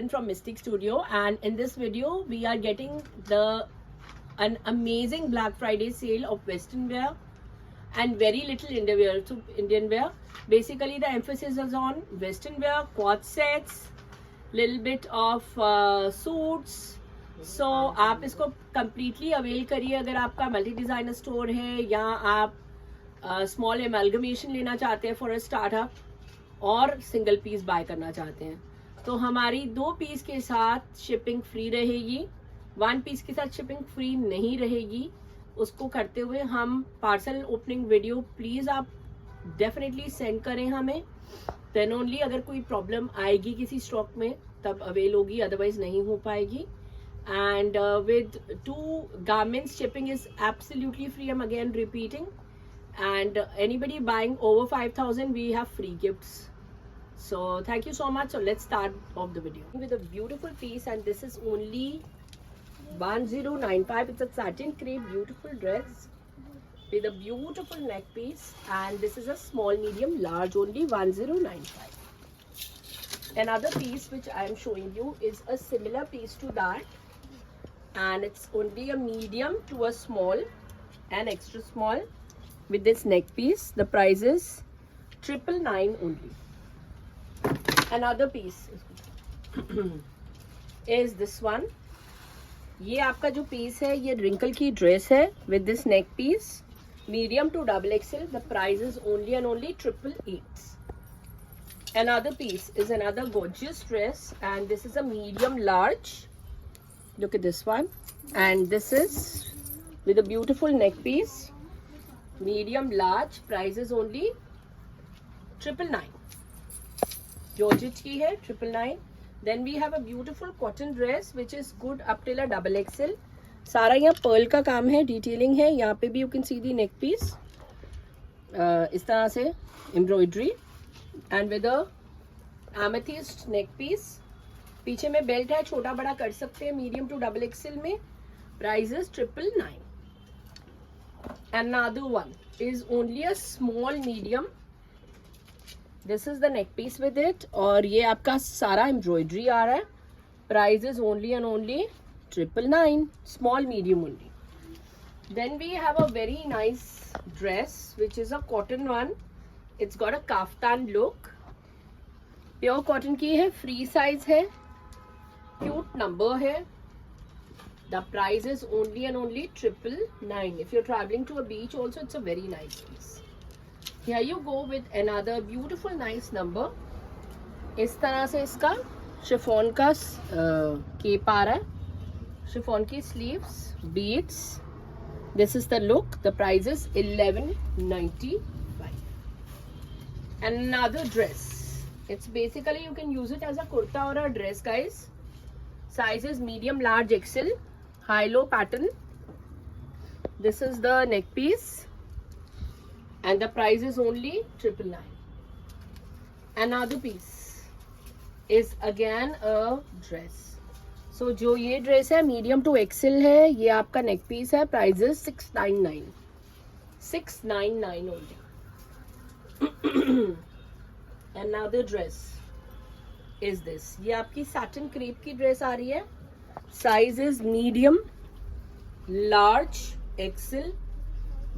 Ellen from Mystic Studio, and in this video we are getting an amazing Black Friday sale of Western wear and very little Indian wear. Basically the emphasis is on Western wear, quad sets, little bit of suits. So आप इसको completely avail करिए अगर आपका multi designer store है या आप small amalgamation लेना चाहते हैं फॉर अ स्टार्टअप और सिंगल पीस बाय करना चाहते हैं तो हमारी 2 पीस के साथ शिपिंग फ्री रहेगी, 1 पीस के साथ शिपिंग फ्री नहीं रहेगी। उसको करते हुए हम पार्सल ओपनिंग वीडियो प्लीज आप डेफिनेटली सेंड करें हमें, देन ओनली अगर कोई प्रॉब्लम आएगी किसी स्टॉक में तब अवेल होगी, अदरवाइज नहीं हो पाएगी। And with 2 garments shipping is absolutely free. I'm again repeating, and anybody buying over 5,000 we have free gifts. So thank you so much. So let's start off the video with a beautiful piece, and this is only 1095. It's a satin crepe beautiful dress with a beautiful neck piece, and this is a small medium large, only 1095. Another piece which I am showing you is a similar piece to that, and it's only a medium to a small and extra small with this neck piece. The price is 999 only. Another piece is this one. ये आपका जो piece है ये wrinkle की dress है with this neck piece, medium to XXL. The price is only and only 888. Another piece is another gorgeous dress, and this is a medium large. Look at this one, and this is with a beautiful neck piece, medium large. Price is only 999. Georgette की है 999. Then we have a beautiful cotton dress which is good up till a XXL. सारा यहाँ Perl का काम है, detailing है। यहाँ पे भी you can see the neck piece, इस तरह से embroidery, and with a amethyst neck piece. पीछे में बेल्ट है, छोटा बड़ा कर सकते हैं, मीडियम टू XXL में। Price is 999. Another one is only a small medium. This is the neck piece with it, और ये आपका सारा एम्ब्रॉयडरी आ रहा है। Price is only and only 999. Small medium only. Then we have a very nice dress which is a cotton one. It's got a kaftan look. Pure cotton की है, free size है, cute number है। The price is only and only 999. If you are travelling to a beach also it's a very nice piece. Here you go with another beautiful nice number. इस तरह से इसका chiffon का cap आ रहा है, chiffon की sleeves, beads. This is the look. The price is 1195. Another dress. It's basically you can use it as a kurta or a dress, guys. Size is medium large XL, high low pattern. This is the neck piece, and the price is only 999. Another piece is again a dress. So जो ये dress है medium to XL है, ये आपका neck piece है. Price is 699. 699 only. Another dress is this. ये आपकी satin crepe की ड्रेस आ रही है. Size is medium, large, XL.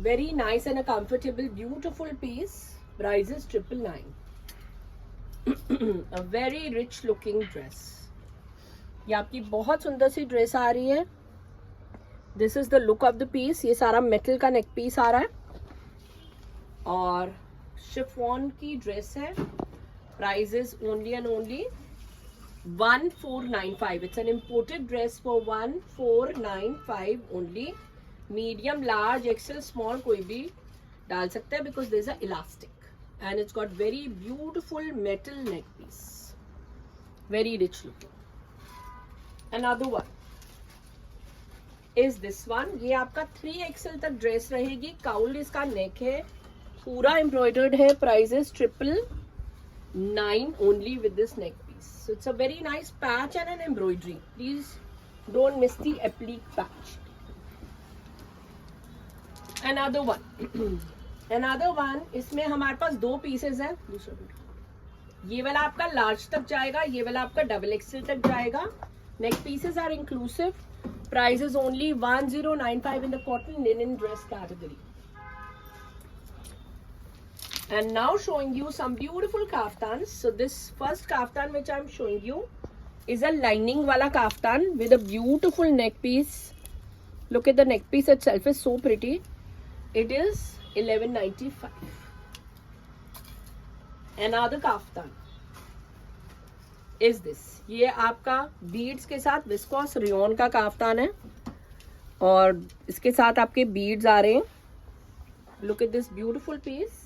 Very nice and a comfortable, beautiful piece. Price is 999. A very rich looking dress. ये आपकी बहुत सुंदर सी ड्रेस आ रही है. This is the look of the piece. ये सारा मेटल का नेक पीस आ रहा है और शिफॉन की ड्रेस है. Price is only and only 1495. It's an imported dress for 1495 only. Medium large XL small कोई भी डाल सकता है because there is a elastic, and it's got very beautiful metal neck piece, very rich looking. Another one is this one. ये आपका 3XL तक dress रहेगी. Cowl इसका नेक है, पूरा एम्ब्रॉयडर्ड है. Price is 999 only with this neck piece. So it's a very nice patch and an embroidery. Please don't miss the applique patch. Another one. Another one. इसमें हमारे पास 2 pieces हैं. दूसरा ये वाला आपका लार्ज तक जाएगा, ये वाला आपका डबल एक्सएल तक जाएगा. Neck pieces are inclusive. Price is only 1095 in the cotton linen dress category. And now showing you some beautiful kaftans. So this first kaftan which I'm showing you is a lining wala kaftan with a beautiful neck piece. Look at the neck piece itself is so pretty. It is 1195. Another kaftan is this. ये आपका beads के साथ viscous rayon का kaftan है और इसके साथ आपके बीड्स आ रहे हैं. Look at this beautiful piece.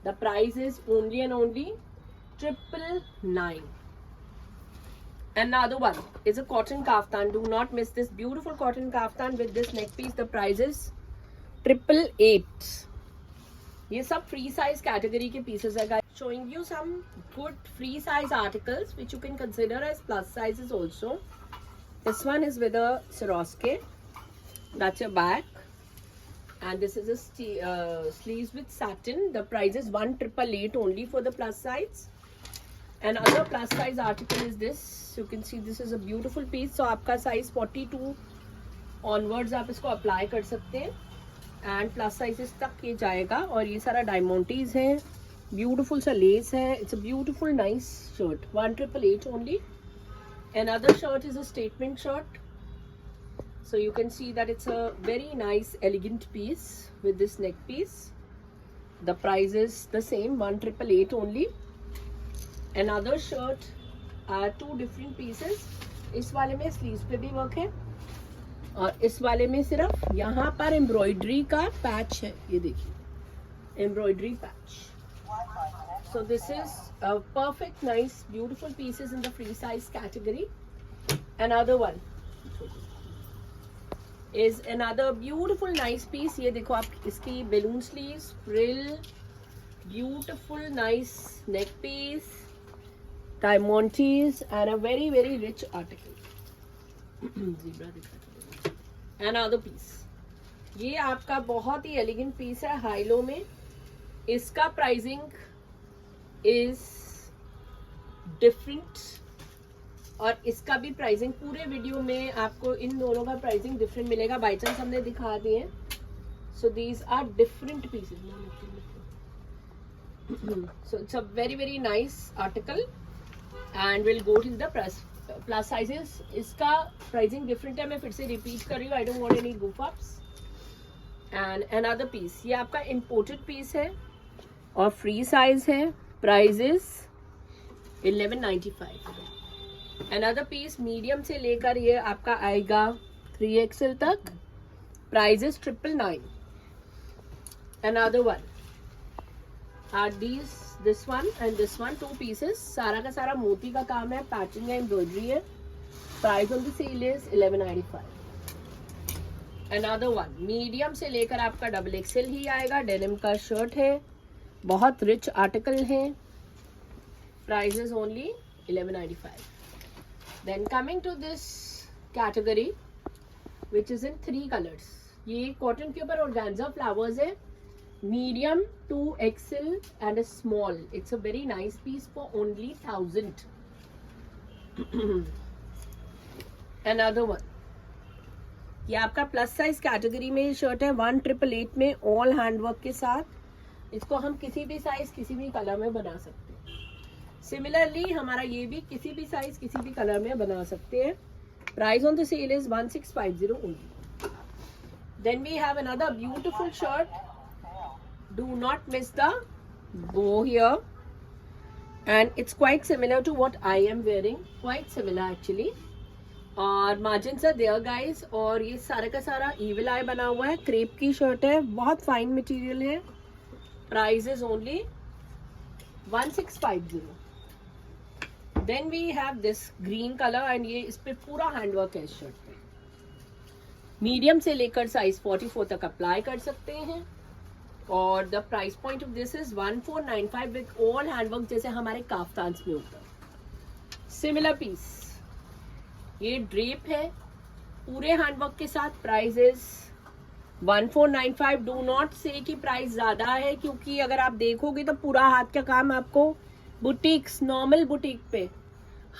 The price is only and only 999. Another one is a cotton kaftan. Do not miss this beautiful cotton kaftan with this neck piece. The price is 888. ये सब free size category के pieces है guys. Showing you some good free size articles which you can consider as plus sizes also. This one is with a Swarovski. That's your back. And this is a sleeves with satin. The price is 1888 only for the plus size. Another plus size article is this. You can see this is a beautiful piece. So आपका size 42 onwards आप इसको apply कर सकते हैं. And plus sizes तक ये जाएगा. और ये सारा diamantes है. Beautiful सा lace है. It's a beautiful nice shirt. 1888 only. Another shirt is a statement shirt. So you can see that it's a very nice elegant piece with this neck piece. The price is the same, 1888 only. Another shirt are two different pieces. इस वाले में sleeves पे भी work है और इस वाले में सिर्फ यहाँ पर embroidery का patch है. ये देखिए embroidery patch. So this is a perfect, nice, beautiful pieces in the free size category. Another one is another beautiful nice piece. ये देखो आप इसकी balloon sleeves, frill, beautiful nice neck piece, diamantes and a very very rich article. Another piece. ये आपका बहुत ही elegant piece है high low में. इसका pricing is different और इसका भी प्राइसिंग पूरे वीडियो में आपको इन दोनों का प्राइसिंग डिफरेंट मिलेगा. बाई चांस हमने दिखा दिए हैं. So these are different pieces. So it's a very very nice article and will go to the plus sizes. इसका प्राइसिंग डिफरेंट है. मैं फिर से रिपीट कर रही हूँ. I don't want any goof ups. And another piece. ये आपका इम्पोर्टेड पीस है और फ्री साइज है. Price is 1195. Another piece medium से लेकर ये आपका आएगा 3XL तक. Price is 999. Another one are these, this one and this one, two pieces. सारा का सारा मोती का काम है, पैचिंग है, एम्ब्रॉयडरी है. Price on the sale is 1195. Another one medium से लेकर आपका डबल XL ही आएगा. डेनिम का शर्ट है, बहुत रिच आर्टिकल है. Price is only 1195. Then coming to this category which is in 3 colors. ये कॉटन के ऊपर ऑर्गेन्जा फ्लावर्स है. Medium 2XL and a small. It's a very nice piece for only 1000. Another one. ये आपका plus size category में shirt है. 1888 में all handwork के साथ. इसको हम किसी भी साइज किसी भी कलर में बना सकते हैं. सिमिलरली हमारा ये भी किसी भी साइज किसी भी कलर में बना सकते हैं. Price on the sale is 1650 only. Then we have another beautiful shirt. Do not miss the bow here and it's quite similar to what I am wearing. Quite similar actually. और margins are there guys. और ये सारा का सारा evil eye बना हुआ है. Crepe की शर्ट है, बहुत फाइन मटेरियल है. Price is only 1650. Then we have this green colour and ये इस पे पूरा हैंडवर्क है इस शर्ट पे. मीडियम से लेकर साइज 44 तक अप्लाई कर सकते हैं. और the price point of this is 1495 with all handwork जैसे हमारे काफ्तान्स में होता है. Similar piece. ये ड्रेप है पूरे हैंडवर्क के साथ. Price is 1495. डू नॉट से कि प्राइस ज्यादा है क्योंकि अगर आप देखोगे तो पूरा हाथ का काम आपको बुटीक्स, नॉर्मल बुटीक पे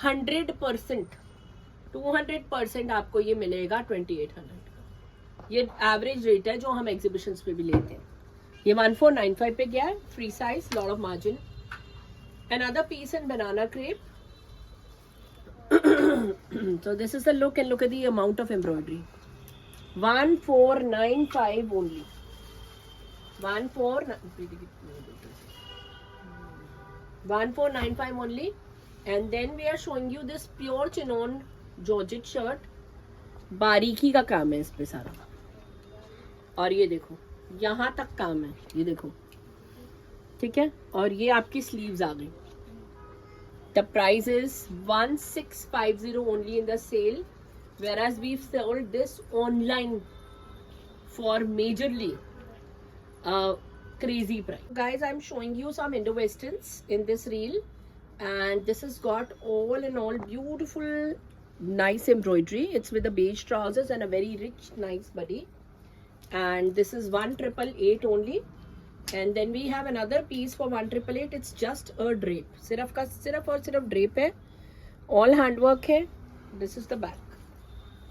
100%, 200% आपको ये मिलेगा 2800 का। ये एवरेज रेट है जो हम एग्जीबिशंस पे भी लेते हैं। ये 1495 पे गया है, free size, lot of margin. Another piece in banana crepe. So this is the look, and look at the amount of embroidery. 1495 only. 1495 only. And then we are showing you this pure chinon georgette shirt. बारीकी का काम है इस पे सारा, और ये देखो यहाँ तक काम है, ये देखो, ठीक है। और ये आपकी स्लीव्स आ गई। The price is 1650 only in the sale, whereas we've sold this online for majorly crazy price. Guys, I'm showing you some Indo-Westerns in this reel, and this has got all in all beautiful, nice embroidery. It's with the beige trousers and a very rich, nice body. And this is 1888 only. And then we have another piece for 1888. It's just a drape, सिर्फ और सिर्फ drape है, all handwork है. This is the back,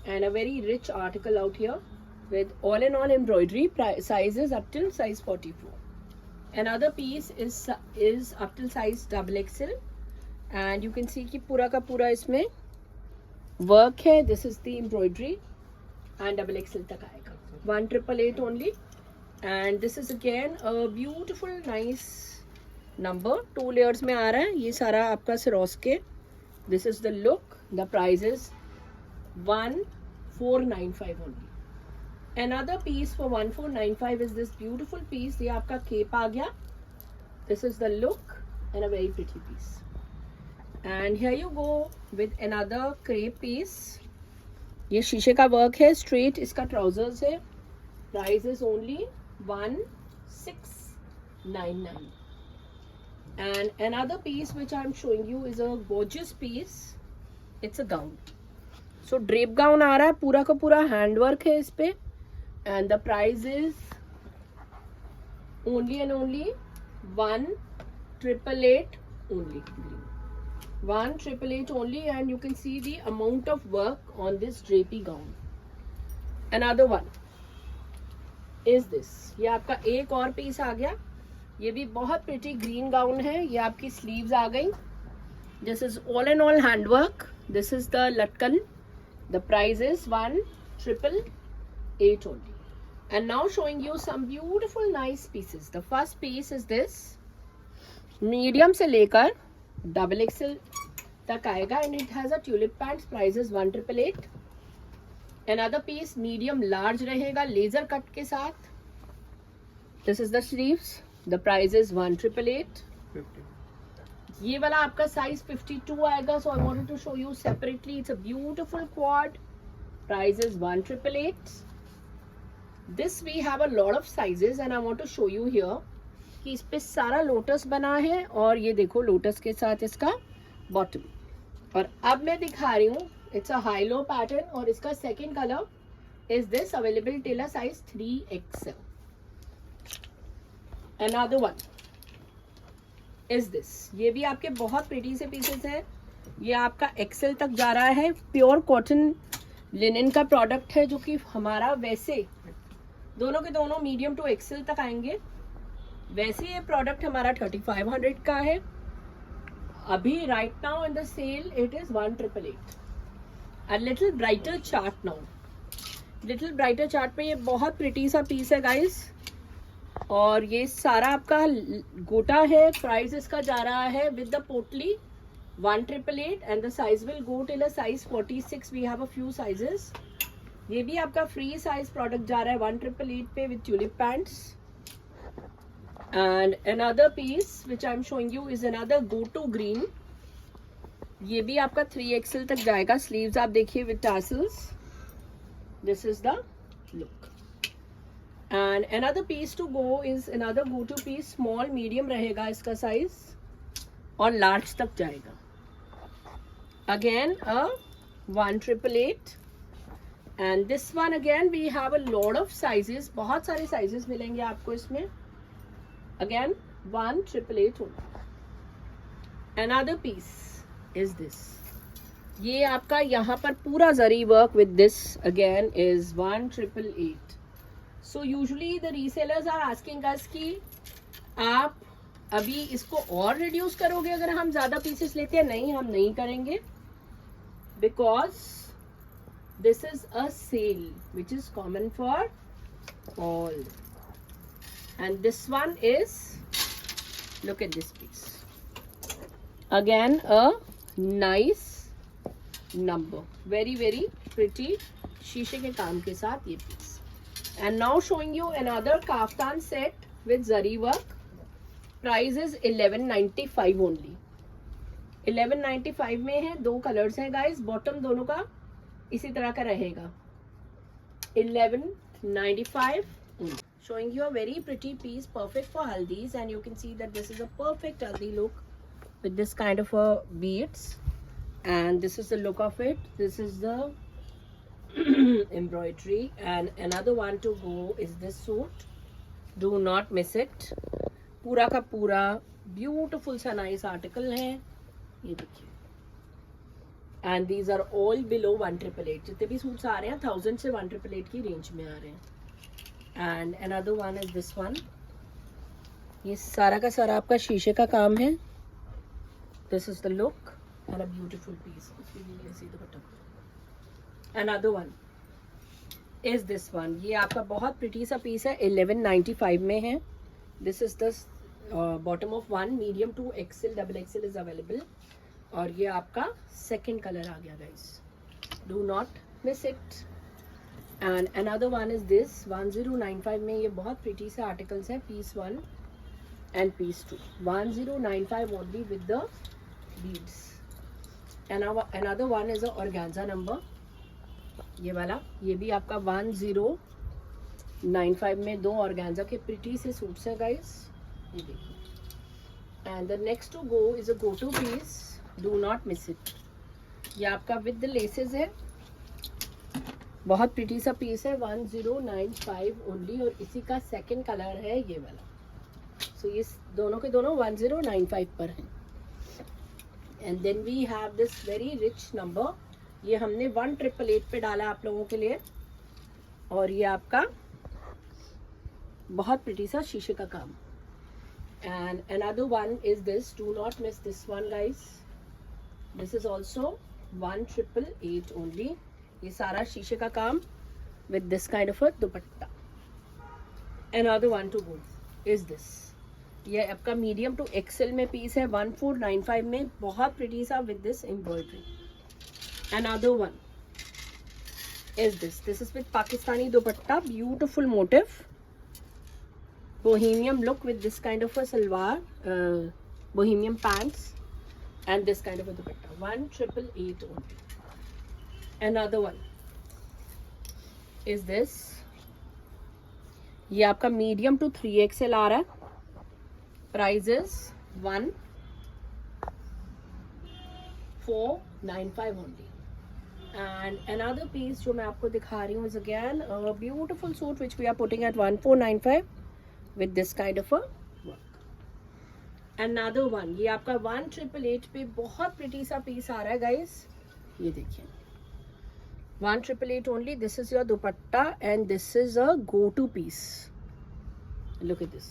and a very rich article out here with all in all embroidery. Sizes up till size 44. Another piece is up till size XXL, and you can see कि पूरा का पूरा इसमें work है. This is the embroidery, and XXL तक आएगा. 1888 only. And this is again a beautiful nice number, 2 layers में आ रहा है ये सारा आपका Swarovski. This is the look. The price is 1495 only. Another piece for 1495 is this beautiful piece. ये आपका cape आ गया. This is the look, and a very pretty piece. And here you go with another crepe piece. ये शीशे का work है, straight इसका trousers है. Price is only 1699. And another piece which I'm showing you is a gorgeous piece. It's a gown. So drape gown आ रहा है, पूरा का पूरा handwork है इस पे, and the price is only and only 1888 only. 1888 only, and you can see the amount of work on this drapey gown. Another one is this. ये आपका एक और पीस आ गया. ये भी बहुत प्रिटी ग्रीन गाउन है. ये आपकी स्लीव्स आ गई. This is all in all handwork. This is the latkan. The price is 1888 only. And now showing you some beautiful nice pieces. The first piece is this. Medium से लेकर XXL तक आएगा, and it has a tulip pants. Price is 1888. Another piece medium large रहेगा laser cut के साथ. This is the sleeves. The price is 1888. ये वाला आपका size 52 आएगा. So I wanted to show you separately. It's a beautiful quad. Price is 1888. This we have a lot of sizes, and I want to show you here कि इस पे सारा lotus बना है, और ये देखो लोटस के साथ इसका बॉटम. और अब मैं दिखा रही हूँ, it's a high low pattern, और इसका second colour is this, available till size 3XL. Another one is this. ये भी आपके बहुत प्रिटी से पीसेस है. ये आपका XL तक जा रहा है. प्योर कॉटन लिनन का प्रोडक्ट है, जो कि हमारा वैसे दोनों के दोनों मीडियम टू XL तक आएंगे. वैसे ये प्रोडक्ट हमारा 3500 का है. अभी right now in the sale it is 1888. A little brighter chart now. Little brighter chart में ये बहुत प्रिटी सा पीस है गाइस, और ये सारा आपका गोटा है. प्राइस इसका जा रहा है विद द पोटली 1888, and the size will go till a size 46. We have a few sizes. ये भी आपका फ्री साइज प्रोडक्ट जा रहा है 1888 पे with tulip pants. And another piece which I am showing you is another go to green. ये भी आपका 3XL तक जाएगा. स्लीव्स आप देखिए with tassels. This is the look. And another piece to go is another go to piece. Small medium रहेगा इसका साइज, और लार्ज तक जाएगा. Again a 1888. And this one again we have a lot of sizes. बहुत सारे sizes मिलेंगे आपको इसमें. Again 1888 only. Another piece is this. ये आपका यहाँ पर पूरा जरी work with this again is 1888. So usually the resellers are asking us कि आप अभी इसको और रिड्यूस करोगे अगर हम ज्यादा पीसेस लेते हैं. नहीं, हम नहीं करेंगे, because this is a sale which is common for all. And this one is, look at this piece. Again a nice number, very very pretty शीशे के काम के साथ ये piece. And now showing you another kaftan set with zari work. Price is 1195 only. 1195 में है. दो colours हैं गाइस. बॉटम दोनों का इसी तरह का रहेगा. 1195 only. Showing you a very pretty piece, perfect for haldi's, and you can see that this is a perfect haldi look with this kind of a beads, and this is the look of it. This is the embroidery, and another one to go is this suit. Do not miss it. पूरा का पूरा beautiful सा nice article है. ये देखिए. And these are all below 1888. जितने भी suits आ रहे हैं 1000 से 1888 की रेंज में आ रहे हैं. And another one is this one. ये सारा का सारा आपका शीशे का काम है. This is the look and a beautiful piece. Another one is this one. ये आपका बहुत प्रिटी सा पीस है. 1195 में है. This is the bottom of one. Medium to XL, double XL is available. और ये आपका सेकेंड कलर आ गया guys. Do not miss it. And another one is this 1095 में. ये बहुत प्रिटी से आर्टिकल्स हैं. Piece 1 and piece 2. 1095 only with the beads. And another one is a organza number. ये वाला, ये भी आपका 1095 में दो ऑर्गेन्जा के प्रिटी से सूट्स हैं गाइस. ये देखिए. And the next to go is a go to piece. Do not miss it. ये आपका विद द लेसेस है. बहुत प्रिटी सा पीस है. 1095 ओनली. और इसी का सेकंड कलर है ये वाला. सो ये दोनों के दोनों 1095 पर हैं. And then we have this very rich number. ये हमने 1888 पे डाला आप लोगों के लिए. और ये आपका बहुत प्रिटी सा शीशे का काम. And another one is this. Do not miss this one guys. This is also 1888 only. ये सारा शीशे का काम with this kind of a dupatta. Another one to go is this. ये आपका मीडियम टू एक्सेल में पीस है. 1495 में. बहुत प्रिटी सा with this embroidery. Another one is this. This is with Pakistani dupatta, beautiful motif, bohemian look with this kind of a salwar, bohemian pants, and this kind of a dupatta. 1888 only. Another one is this. ये आपका medium to 3XL आ रहा है. Price is 1495 only. And another piece जो मैं आपको दिखा रही हूँ is again a beautiful suit which we are putting at 1495 with this kind of a work. Another one, ये आपका 1888 पे बहुत pretty सा पीस आ रहा है guys. ये देखिए. 1888 only. This is your dupatta and this is a go-to piece. Look at this.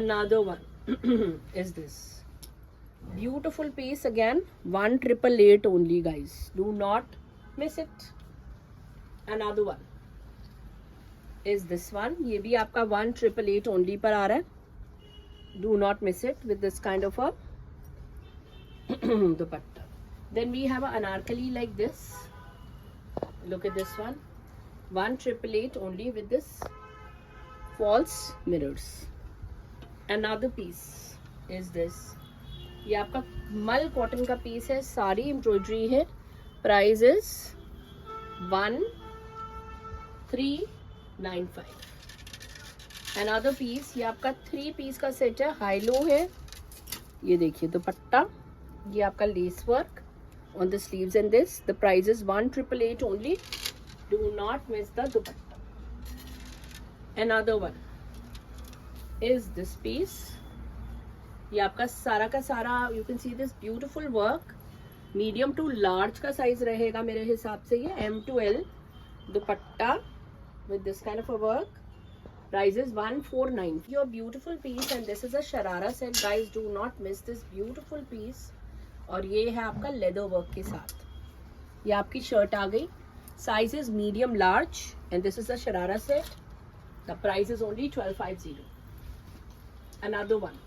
Another one is this. Beautiful piece again. 1888 only guys. Do not miss it. Another one is this one. ये भी आपका 1888 only पर आ रहा है. Do not miss it with this kind of a dupatta. Then we have an anarkali like this. Look at this one. 1888 only with this false mirrors. Another piece is this. ये आपका मल cotton का piece है. सारी embroidery है. Price is 1395. Another piece. ये आपका 3 piece का सेट है. हाई लो है. ये देखिए दुपट्टा. ये आपका lace work on the sleeves and this. The price is 1888 only. Do not miss the dupatta. Another one is this piece. ये आपका सारा का सारा you can see this beautiful work, medium to large का साइज रहेगा मेरे हिसाब से ये, M to L dupatta with this kind of a work. Price is 149. Your beautiful piece and this is a sharara set guys, do not miss this beautiful piece. और ये है आपका लेदर वर्क के साथ, ये आपकी शर्ट आ गई, size is medium large and this is a sharara set. The price is only 1250. Another one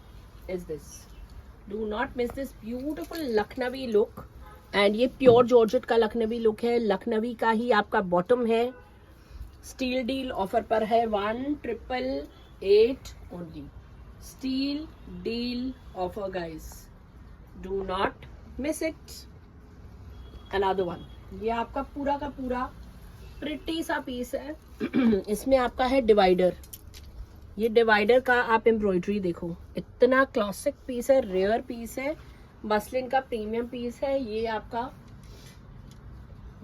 is this. Do not miss this beautiful Lucknowi look, and ये प्योर जॉर्जेट का लखनवी लुक है, लखनवी का ही आपका बॉटम है. स्टील डील ऑफर पर है 1888 only. Steal deal offer guys, do not miss it. Another one, ये आपका पूरा का पूरा प्रिटी सा पीस है. इसमें आपका है डिवाइडर. ये डिवाइडर का आप एम्ब्रॉयडरी देखो, इतना क्लासिक पीस है, रेयर पीस है, मसलिन का प्रीमियम पीस है. ये आपका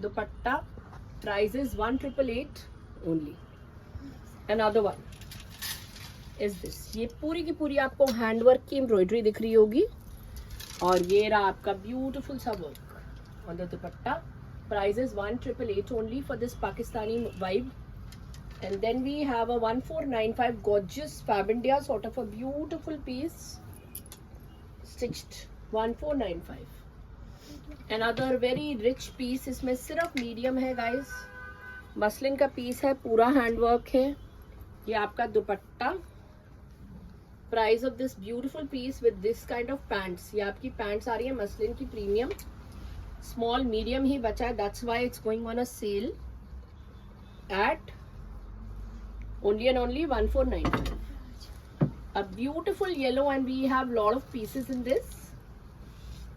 दुपट्टा, price is 1888 only. Another one is this. ये पूरी की पूरी आपको हैंडवर्क की एम्ब्रॉयडरी दिख रही होगी, और ये रहा आपका ब्यूटीफुल सा work on the dupatta. Price is 1888 only for this Pakistani vibe. And then we have a 1495 gorgeous Fab India sort of a beautiful piece, stitched 1495. Another very rich piece, इसमें सिर्फ मीडियम है गाइस, मसलिन का piece है, पूरा handwork है. ये आपका दुपट्टा. Price of this beautiful peace with this kind of pants, ये आपकी पैंट्स आ रही है मसलिन की प्रीमियम. स्मॉल मीडियम ही बचा है, that's why it's going on a sale at only and only 1495. A beautiful yellow, and we have lot of pieces in this.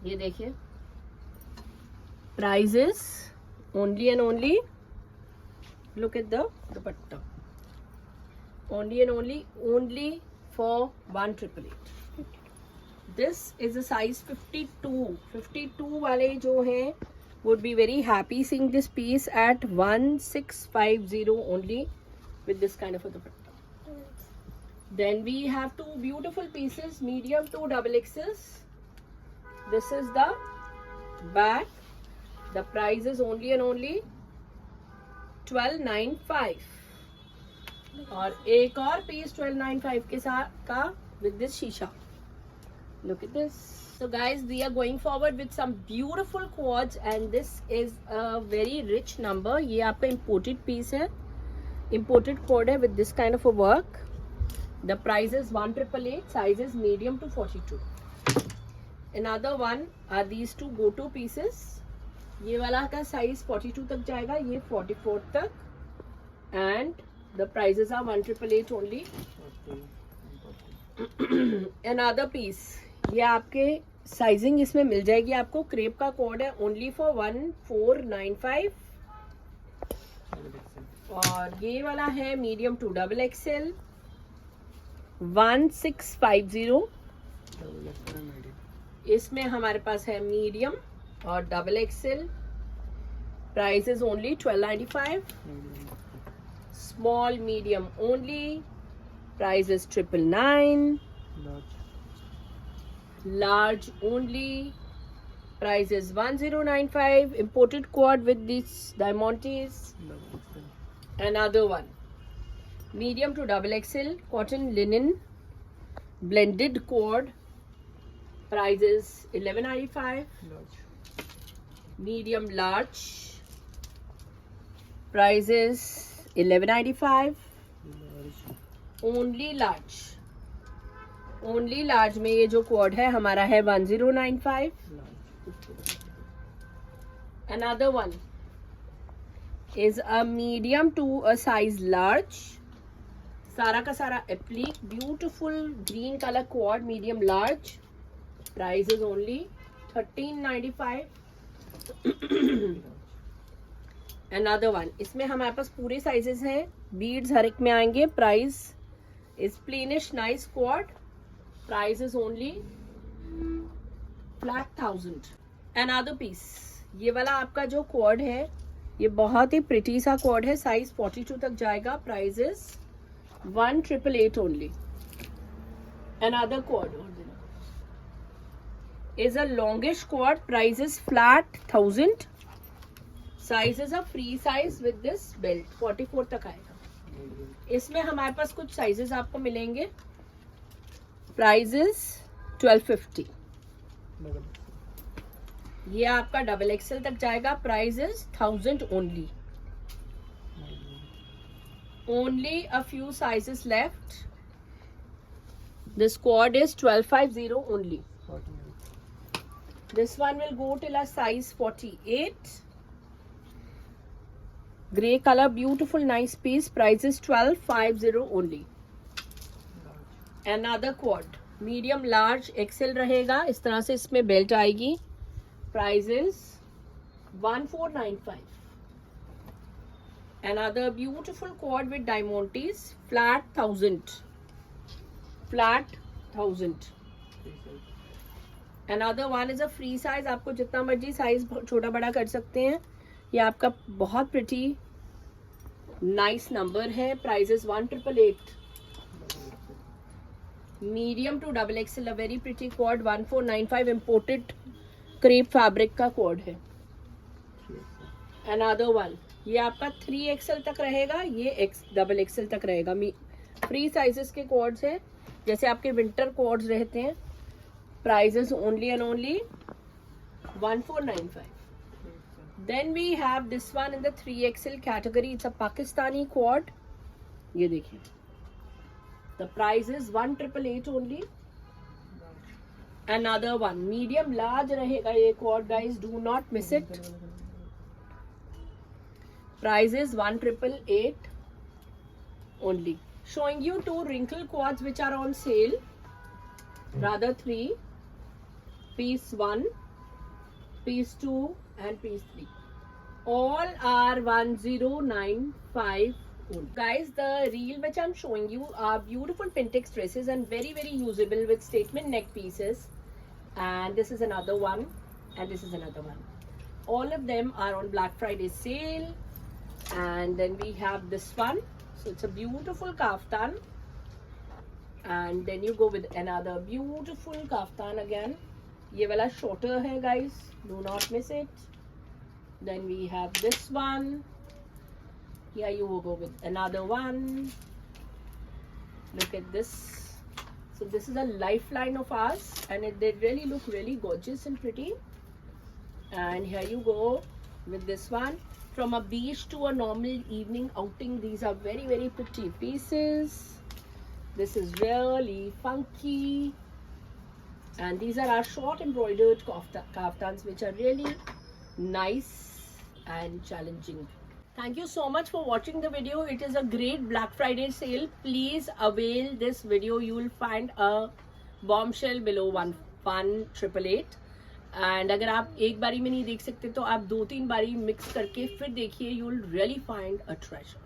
ये देखिए, price is only and only, look at the dupatta, only and only for 1888. This is a size 52 वाले जो हैं would be very happy seeing this piece at 1650 only with this kind of a dupatta. Then we have two beautiful pieces, medium to double XS. This is the back. The price is only and only 1295. और एक और piece 1295 के साथ का with this शीशा. Look at this. So guys, we are going forward with some beautiful quads, and this is a very rich number. ये आपका imported piece है, imported cord है with this kind of a work. The price is 1888. Size is medium to 42. Another one are these two go-to pieces. ये वाला का size 42 तक जाएगा, ये 44 तक, and the prices are 1888 only. Another piece, ये आपके साइजिंग इसमें मिल जाएगी आपको. क्रेप का कोड है, ओनली फॉर 1495. और ये वाला है मीडियम टू डबल XL 1650. इसमें हमारे पास है मीडियम और double XL. Price is only 1295. Small medium only. Price is 999. Large only. Price is 1095. Imported quad with these diamantes. Another one, medium to double XL cotton linen blended cord. Price is 1195. Medium large. Price is 1195. Only large. Only large में ये जो coord है हमारा है 1095. Another one is a medium to a size large. सारा का सारा applique beautiful green colour coord medium large. Price is only 1395. Another one, इसमें हमारे पास पूरे साइजेस हैं, बीड्स हर एक में आएंगे. प्राइस इज प्लेनिश nice quad. Price is only flat 1000. Another piece, ये वाला आपका जो क्वाड है, ये बहुत ही प्रिटी सा क्वाड है, साइज 42 तक जाएगा. Price is 1888 only. Another quad. is a longish cord. Price is flat 1000. Size is a free size with this belt. 44 तक आएगा. इसमें हमारे पास कुछ sizes आपको मिलेंगे. Price is 1250. ये आपका डबल एक्सेल तक जाएगा. Price is 1000 only. Only a few sizes left. This cord is 1250 only. This one will go till a size 48. Grey color, beautiful, nice piece. Price is 1250 only. Another cord, medium, large, XL रहेगा. इस तरह से इसमें belt आएगी. Price is 1495. Another beautiful cord with diamantes, flat 1000. Flat 1000. Another one is a free size. आपको जितना मर्जी size छोटा बड़ा कर सकते हैं. ये आपका बहुत प्रिटी नाइस नंबर है. Price is 1888. Medium to double XL, a very pretty coord. 1495. Imported crepe fabric का कॉर्ड है. अनदर वन, ये आपका 3XL तक रहेगा. ये डबल एक्सेल तक रहेगा. फ्री साइजेस के कॉर्ड्स है, जैसे आपके विंटर कॉर्ड्स रहते हैं. Prices only and only 1495. Then we have this one in the 3XL category. It's a Pakistani cord. ये देखिए. The price is 1888 only. Another one, medium large रहेगा ये cord, guys. Do not miss it. Price is 1888 only. Showing you two wrinkle cords which are on sale. Rather 3. Piece 1, piece 2 and piece 3. All are 1095 only. Guys, the reel which I'm showing you are beautiful Pintex dresses and very usable with statement neck pieces. And this is another one, and this is another one. All of them are on Black Friday sale. And then we have this one. So it's a beautiful kaftan. And then you go with another beautiful kaftan again. ये वाला shorter है, guys. Do not miss it. Then we have this one. Here you will go with another one. Look at this. So this is a lifeline of ours, and they really look really gorgeous and pretty. And here you go with this one. From a beach to a normal evening outing, these are very pretty pieces. This is really funky. And these are our short embroidered kaftans, which are really nice and challenging. Thank you so much for watching the video. It is a great Black Friday sale. Please avail this video. You will find a bombshell below 1888. And अगर आप एक बारी में नहीं देख सकते तो आप 2-3 बारी मिक्स करके फिर देखिए. You will really find a treasure.